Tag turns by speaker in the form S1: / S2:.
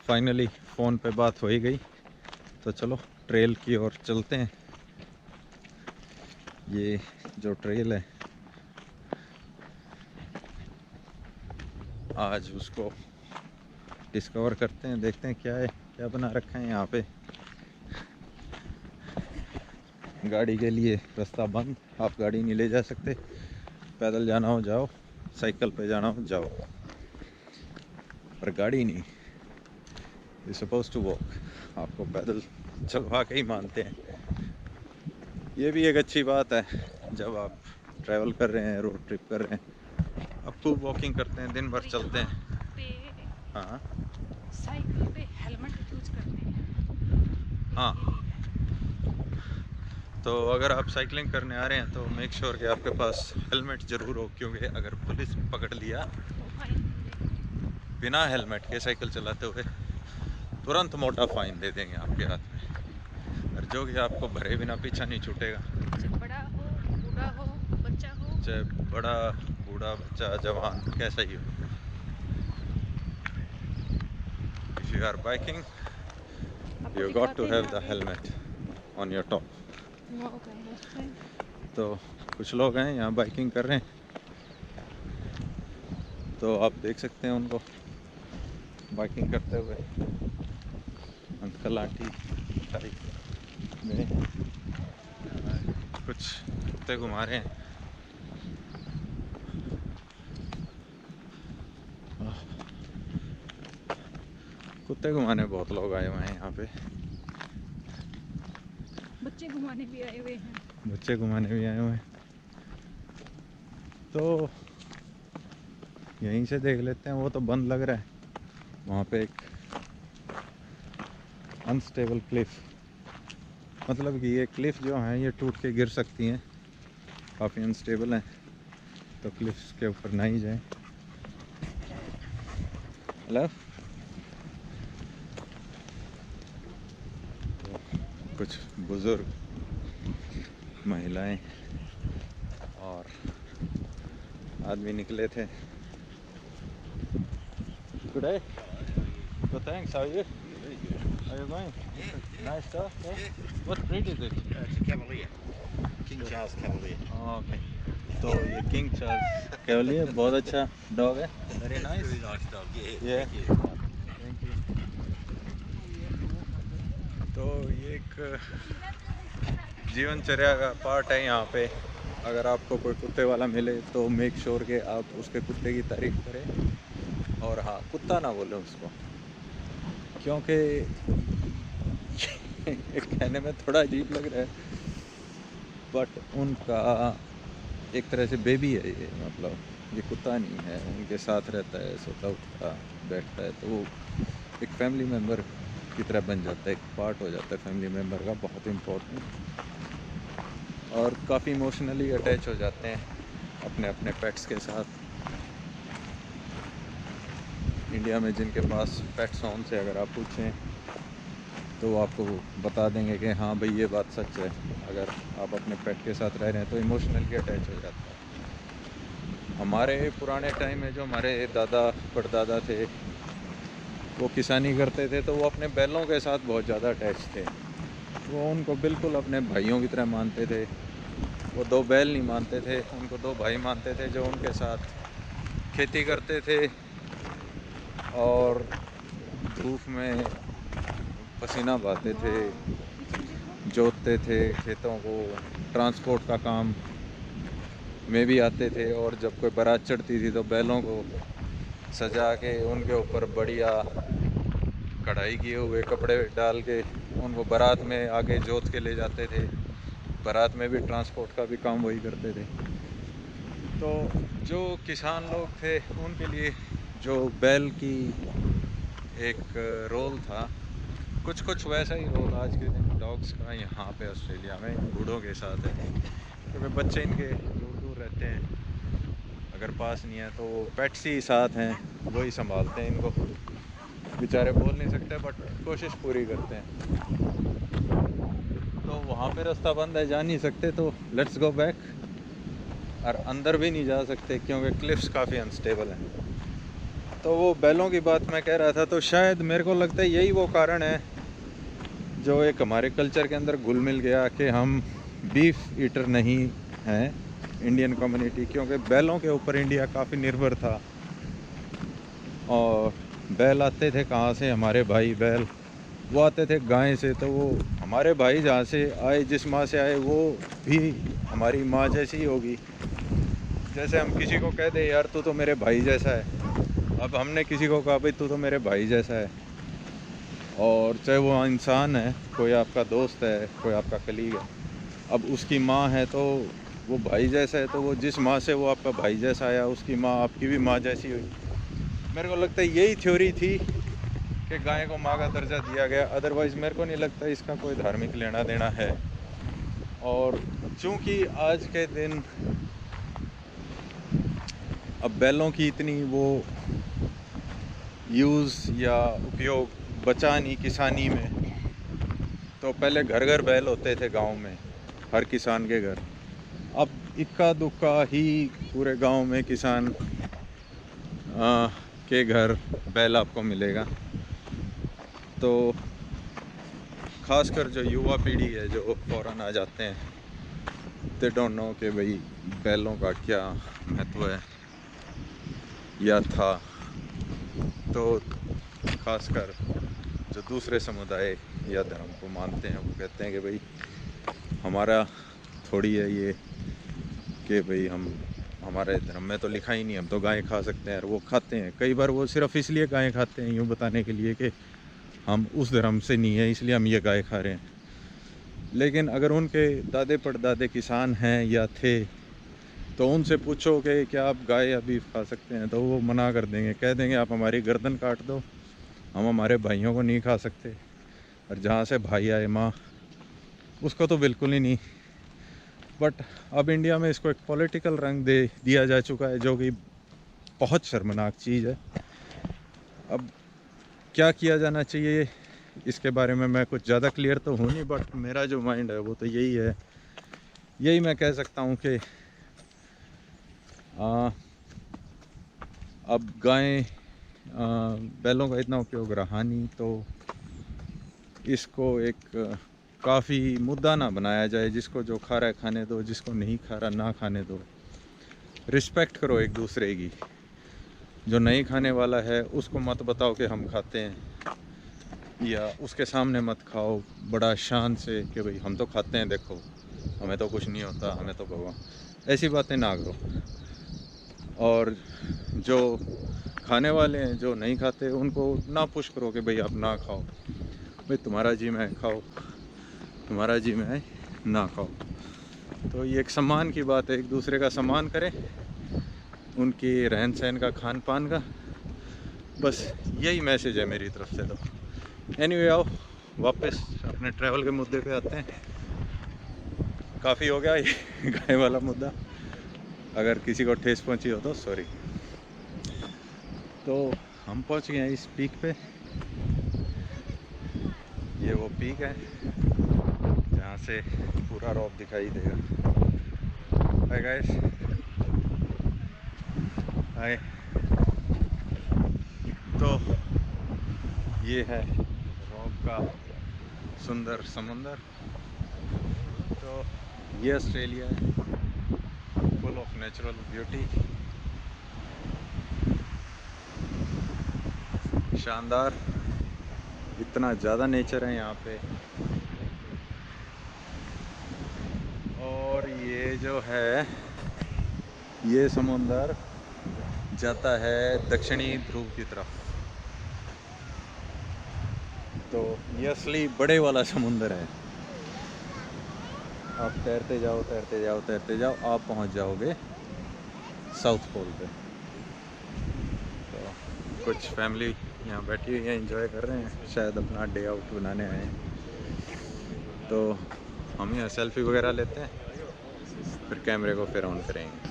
S1: Finally phone पे बात हो ही गई, तो चलो ट्रेल की ओर चलते हैं। ये जो ट्रेल है आज उसको डिस्कवर करते हैं, देखते हैं क्या है, क्या बना रखा है यहाँ पे। गाड़ी के लिए रास्ता बंद, आप गाड़ी नहीं ले जा सकते, पैदल जाना हो जाओ, साइकिल पे जाना हो जाओ, पर गाड़ी नहीं। यू सपोज टू वॉक, आपको पैदल चलवा के ही मानते हैं। ये भी एक अच्छी बात है, जब आप ट्रैवल कर रहे हैं, रोड ट्रिप कर रहे हैं, आप खूब वॉकिंग करते हैं, दिन भर चलते हैं। हाँ
S2: साइकिल पे हेलमेट यूज करते हैं।
S1: हाँ, तो अगर आप साइकिलिंग करने आ रहे हैं तो मेक श्योर कि आपके पास हेलमेट ज़रूर हो, क्योंकि अगर पुलिस पकड़ लिया बिना हेलमेट के साइकिल चलाते हुए, तुरंत मोटा फाइन दे देंगे आपके हाथ में, और जो कि आपको भरे बिना पीछा नहीं छूटेगा।
S2: चाहे बड़ा हो, बूढ़ा हो, बच्चा हो।
S1: चाहे बड़ा, बूढ़ा, बच्चा, जवान, कैसा ही हो। इफ़ यू आर बाइकिंग,
S2: आपको
S1: यू गॉट
S2: दिखाते
S1: टू
S2: हैं
S1: हैव द
S2: आगे।
S1: Helmet on your top.
S2: वो गए उस पे।
S1: तो कुछ लोग हैं यहाँ बाइकिंग कर रहे हैं, तो आप देख सकते हैं उनको बाइकिंग करते हुए। अंकल आंटी टाइप में कुछ कुत्ते घुमा रहे हैं। कुत्ते घुमाने बहुत लोग आए हुए हैं यहाँ पे,
S2: बच्चे घुमाने भी आए हुए हैं।
S1: बच्चे घुमाने भी आए हुए हैं। तो यहीं से देख लेते हैं, वो तो बंद लग रहा है। वहाँ पे एक अनस्टेबल क्लिफ, मतलब कि ये क्लिफ जो हैं ये टूट के गिर सकती हैं, काफ़ी अनस्टेबल हैं, तो क्लिफ्स के ऊपर ना ही जाएं। हेलो, तो कुछ बुज़ुर्ग, महिलाएं और आदमी निकले थे। Good day, good thanks, how are you? Are you going? Nice stuff. Yeah. What breed is it?
S3: It's a Cavalier, King Charles Cavalier.
S1: Oh, okay. तो ये किंग चार्ल्स कैवलियर बहुत अच्छा डॉग है। Very nice.
S3: Really nice dog.
S1: ये
S3: Thank you.
S1: Thank you. तो ये एक जीवनचर्या का पार्ट है यहाँ पे। अगर आपको कोई कुत्ते वाला मिले तो मेक श्योर के आप उसके कुत्ते की तारीफ करें, और हाँ, कुत्ता ना बोलें उसको, क्योंकि कहने में थोड़ा अजीब लग रहा है, बट उनका एक तरह से बेबी है ये, मतलब ये कुत्ता नहीं है, उनके साथ रहता है, सोता उठता बैठता है, तो वो एक फैमिली मेम्बर की तरह बन जाता है, एक पार्ट हो जाता है फैमिली मेम्बर का, बहुत इम्पोर्टेंट, और काफ़ी इमोशनली अटैच हो जाते हैं अपने अपने पेट्स के साथ। इंडिया में जिनके पास पेट्स हों से अगर आप पूछें तो वो आपको बता देंगे कि हाँ भाई ये बात सच है, अगर आप अपने पेट के साथ रह रहे हैं तो इमोशनली अटैच हो जाता है। हमारे पुराने टाइम में जो हमारे दादा परदादा थे वो किसानी करते थे, तो वो अपने बैलों के साथ बहुत ज़्यादा अटैच थे, वो उनको बिल्कुल अपने भाइयों की तरह मानते थे। वो दो बैल नहीं मानते थे, उनको दो भाई मानते थे जो उनके साथ खेती करते थे और धूप में पसीना बहाते थे, जोतते थे खेतों को, ट्रांसपोर्ट का काम में भी आते थे, और जब कोई बारात चढ़ती थी तो बैलों को सजा के उनके ऊपर बढ़िया कढ़ाई किए हुए कपड़े डाल के उनको बारात में आगे जोत के ले जाते थे। बारात में भी ट्रांसपोर्ट का भी काम वही करते थे। तो जो किसान लोग थे उनके लिए जो बैल की एक रोल था, कुछ कुछ वैसा ही रोल आज के दिन डॉग्स का यहाँ पे ऑस्ट्रेलिया में बूढ़ों के साथ है, क्योंकि बच्चे इनके दूर दूर रहते हैं, अगर पास नहीं है तो पेट्स ही साथ हैं, वही संभालते हैं इनको। बेचारे बोल नहीं सकते बट कोशिश पूरी करते हैं। तो वहाँ पे रास्ता बंद है, जा नहीं सकते, तो लेट्स गो बैक। और अंदर भी नहीं जा सकते क्योंकि क्लिफ्स काफ़ी अनस्टेबल हैं। तो वो बैलों की बात मैं कह रहा था, तो शायद मेरे को लगता है यही वो कारण है जो एक हमारे कल्चर के अंदर घुल मिल गया कि हम बीफ ईटर नहीं हैं इंडियन कम्युनिटी, क्योंकि बैलों के ऊपर इंडिया काफ़ी निर्भर था। और बैल आते थे कहाँ से? हमारे भाई बैल वो आते थे गाय से, तो वो हमारे भाई जहाँ से आए, जिस माँ से आए, वो भी हमारी माँ जैसी ही होगी। जैसे हम किसी को कह दे यार तू तो मेरे भाई जैसा है, अब हमने किसी को कहा भाई तू तो मेरे भाई जैसा है, और चाहे वो इंसान है, कोई आपका दोस्त है, कोई आपका कलीग है, अब उसकी माँ है तो वो भाई जैसा है, तो वो जिस माँ से वो आपका भाई जैसा आया, उसकी माँ आपकी भी माँ जैसी हुई। मेरे को लगता है यही थ्योरी थी कि गाय को माँ का दर्जा दिया गया। अदरवाइज़ मेरे को नहीं लगता इसका कोई धार्मिक लेना देना है। और चूँकि आज के दिन अब बैलों की इतनी वो यूज़ या उपयोग बचा नहीं किसानी में, तो पहले घर घर बैल होते थे गांव में, हर किसान के घर। अब इक्का दुक्का ही पूरे गांव में किसान के घर बैल आपको मिलेगा। तो ख़ासकर जो युवा पीढ़ी है जो फ़ौरन आ जाते हैं, दे डोंट नो कि भाई बैलों का क्या महत्व है या था। तो ख़ासकर जो दूसरे समुदाय या धर्म को मानते हैं, वो कहते हैं कि भाई हमारा थोड़ी है ये कि भाई हमारे धर्म में तो लिखा ही नहीं, हम तो गाय खा सकते हैं, और वो खाते हैं। कई बार वो सिर्फ़ इसलिए गाय खाते हैं, यूँ बताने के लिए कि हम उस धर्म से नहीं है इसलिए हम ये गाय खा रहे हैं। लेकिन अगर उनके दादे परदादे किसान हैं या थे, तो उनसे पूछो कि क्या आप गाय या बीफ खा सकते हैं, तो वो मना कर देंगे, कह देंगे आप हमारी गर्दन काट दो, हम हमारे भाइयों को नहीं खा सकते। और जहाँ से भाई आए माँ, उसको तो बिल्कुल ही नहीं। बट अब इंडिया में इसको एक पॉलिटिकल रंग दे दिया जा चुका है, जो कि बहुत शर्मनाक चीज़ है। अब क्या किया जाना चाहिए इसके बारे में मैं कुछ ज़्यादा क्लियर तो हूँ नहीं, बट मेरा जो माइंड है वो तो यही है। यही मैं कह सकता हूँ कि अब गाय बैलों का इतना उपयोग रहा नहीं, तो इसको एक काफ़ी मुद्दा ना बनाया जाए। जिसको जो खा रहा है खाने दो, जिसको नहीं खा रहा ना खाने दो। रिस्पेक्ट करो एक दूसरे की। जो नहीं खाने वाला है उसको मत बताओ कि हम खाते हैं, या उसके सामने मत खाओ बड़ा शान से कि भाई हम तो खाते हैं, देखो हमें तो कुछ नहीं होता, हमें तो भगवान। ऐसी बातें ना करो। और जो खाने वाले हैं, जो नहीं खाते, उनको ना पुश करो कि भाई आप ना खाओ, भाई तुम्हारा जी में खाओ, तुम्हारा जी में है ना खाओ। तो ये एक सम्मान की बात है, एक दूसरे का सम्मान करें, उनकी रहन सहन का, खान पान का। बस यही मैसेज है मेरी तरफ से। तो एनीवे आओ वापस अपने ट्रैवल के मुद्दे पे आते हैं। काफ़ी हो गया ये गाय वाला मुद्दा, अगर किसी को ठेस पहुंची हो तो सॉरी। तो हम पहुंच गए हैं इस पीक पे। ये वो पीक है जहाँ से पूरा रॉक दिखाई देगा। हाय गाइस, हाय। तो ये है रॉक का सुंदर समुंदर। तो ये ऑस्ट्रेलिया है, फुल ऑफ नेचुरल ब्यूटी, शानदार। इतना ज़्यादा नेचर है यहाँ पे। और ये जो है, ये समुंदर जाता है दक्षिणी ध्रुव की तरफ। तो ये असली बड़े वाला समुंदर है। आप तैरते जाओ तैरते जाओ तैरते जाओ, आप पहुंच जाओगे साउथ पोल पे। तो कुछ फैमिली यहाँ बैठी हुई है, एंजॉय कर रहे हैं, शायद अपना डे आउट बनाने आए हैं। तो हम यहाँ सेल्फी वगैरह लेते हैं, फिर कैमरे को फिर ऑन करेंगे।